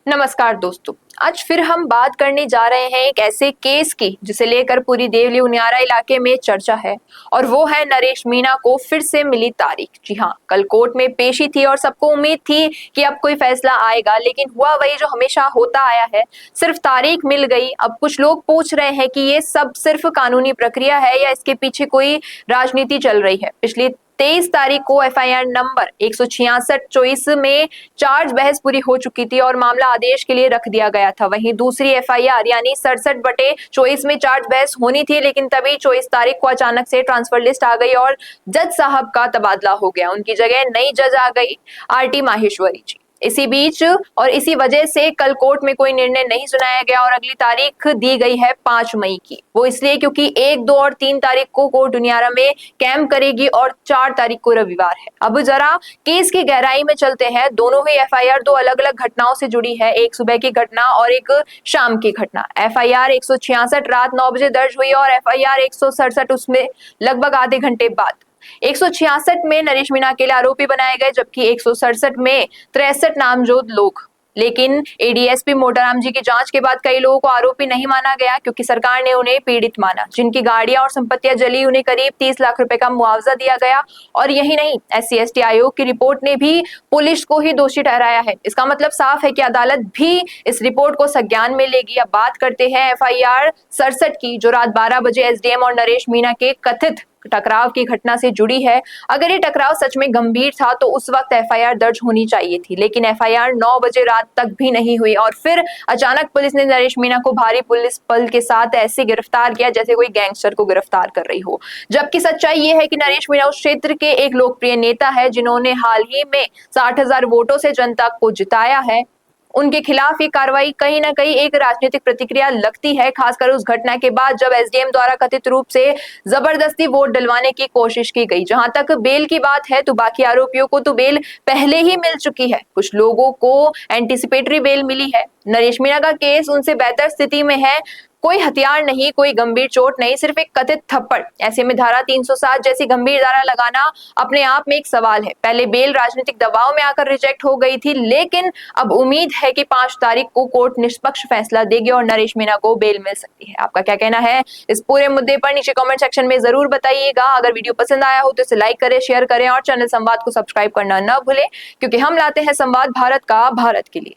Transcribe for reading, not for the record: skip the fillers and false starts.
नमस्कार दोस्तों। आज फिर हम बात करने जा रहे हैं एक ऐसे केस की जिसे लेकर पूरी देवली उनियारा इलाके में चर्चा है और वो है नरेश मीणा को फिर से मिली तारीख। जी हाँ, कल कोर्ट में पेशी थी और सबको उम्मीद थी कि अब कोई फैसला आएगा, लेकिन हुआ वही जो हमेशा होता आया है, सिर्फ तारीख मिल गई। अब कुछ लोग पूछ रहे हैं कि ये सब सिर्फ कानूनी प्रक्रिया है या इसके पीछे कोई राजनीति चल रही है। पिछली 23 तारीख को एफआईआर नंबर 166 में चार्ज बहस पूरी हो चुकी थी और मामला आदेश के लिए रख दिया गया था। वहीं दूसरी एफआईआर यानी 67/24 में चार्ज बहस होनी थी, लेकिन तभी 24 तारीख को अचानक से ट्रांसफर लिस्ट आ गई और जज साहब का तबादला हो गया। उनकी जगह नई जज आ गई, आरटी माहेश्वरी जी। इसी बीच और इसी वजह से कल कोर्ट में कोई निर्णय नहीं सुनाया गया और अगली तारीख दी गई है 5 मई की। वो इसलिए क्योंकि 1, 2 और 3 तारीख को कोर्ट दुनियारा में कैंप करेगी और 4 तारीख को रविवार है। अब जरा केस की गहराई में चलते हैं। दोनों ही एफआईआर दो अलग अलग घटनाओं से जुड़ी है, एक सुबह की घटना और एक शाम की घटना। एफआईआर 166 रात 9 बजे दर्ज हुई और एफआईआर 167 उसमें लगभग आधे घंटे बाद। 166 में नरेश मीणा अकेले आरोपी बनाए गए, जबकि 167 में 63 नामजद लोग। लेकिन एडीएसपी मोटाराम जी की जांच के बाद कई लोगों को आरोपी नहीं माना गया क्योंकि सरकार ने उन्हें पीड़ित माना। जिनकी गाड़ियां और संपत्तियां जली, उन्हें करीब 30 लाख रुपए का मुआवजा दिया गया। और यही नहीं, SC/ST आयोग की रिपोर्ट ने भी पुलिस को ही दोषी ठहराया है। इसका मतलब साफ है कि अदालत भी इस रिपोर्ट को संज्ञान में लेगी। अब बात करते हैं एफआईआर 67 की, जो रात 12 बजे एसडीएम और नरेश मीणा के कथित टकराव की घटना से जुड़ी है। अगर ये टकराव सच में गंभीर था तो उस वक्त एफआईआर दर्ज होनी चाहिए थी, लेकिन एफआईआर 9 बजे रात तक भी नहीं हुई और फिर अचानक पुलिस ने नरेश मीणा को भारी पुलिस बल के साथ ऐसे गिरफ्तार किया जैसे कोई गैंगस्टर को गिरफ्तार कर रही हो। जबकि सच्चाई ये है कि नरेश मीणा उस क्षेत्र के एक लोकप्रिय नेता है जिन्होंने हाल ही में 60,000 वोटों से जनता को जिताया है। उनके खिलाफ ये कार्रवाई कहीं ना कहीं एक राजनीतिक प्रतिक्रिया लगती है, खासकर उस घटना के बाद जब एसडीएम द्वारा कथित रूप से जबरदस्ती वोट डलवाने की कोशिश की गई। जहां तक बेल की बात है तो बाकी आरोपियों को तो बेल पहले ही मिल चुकी है, कुछ लोगों को एंटीसिपेटरी बेल मिली है। नरेश मीणा का केस उनसे बेहतर स्थिति में है। कोई हथियार नहीं, कोई गंभीर चोट नहीं, सिर्फ एक कथित थप्पड़। ऐसे में धारा 307 जैसी गंभीर धारा लगाना अपने आप में एक सवाल है। पहले बेल राजनीतिक दबाव में आकर रिजेक्ट हो गई थी, लेकिन अब उम्मीद है कि 5 तारीख को कोर्ट निष्पक्ष फैसला देगी और नरेश मीणा को बेल मिल सकती है। आपका क्या कहना है इस पूरे मुद्दे पर? नीचे कमेंट सेक्शन में जरूर बताइएगा। अगर वीडियो पसंद आया हो तो इसे लाइक करें, शेयर करें और चैनल संवाद को सब्सक्राइब करना न भूलें, क्योंकि हम लाते हैं संवाद भारत का भारत के लिए।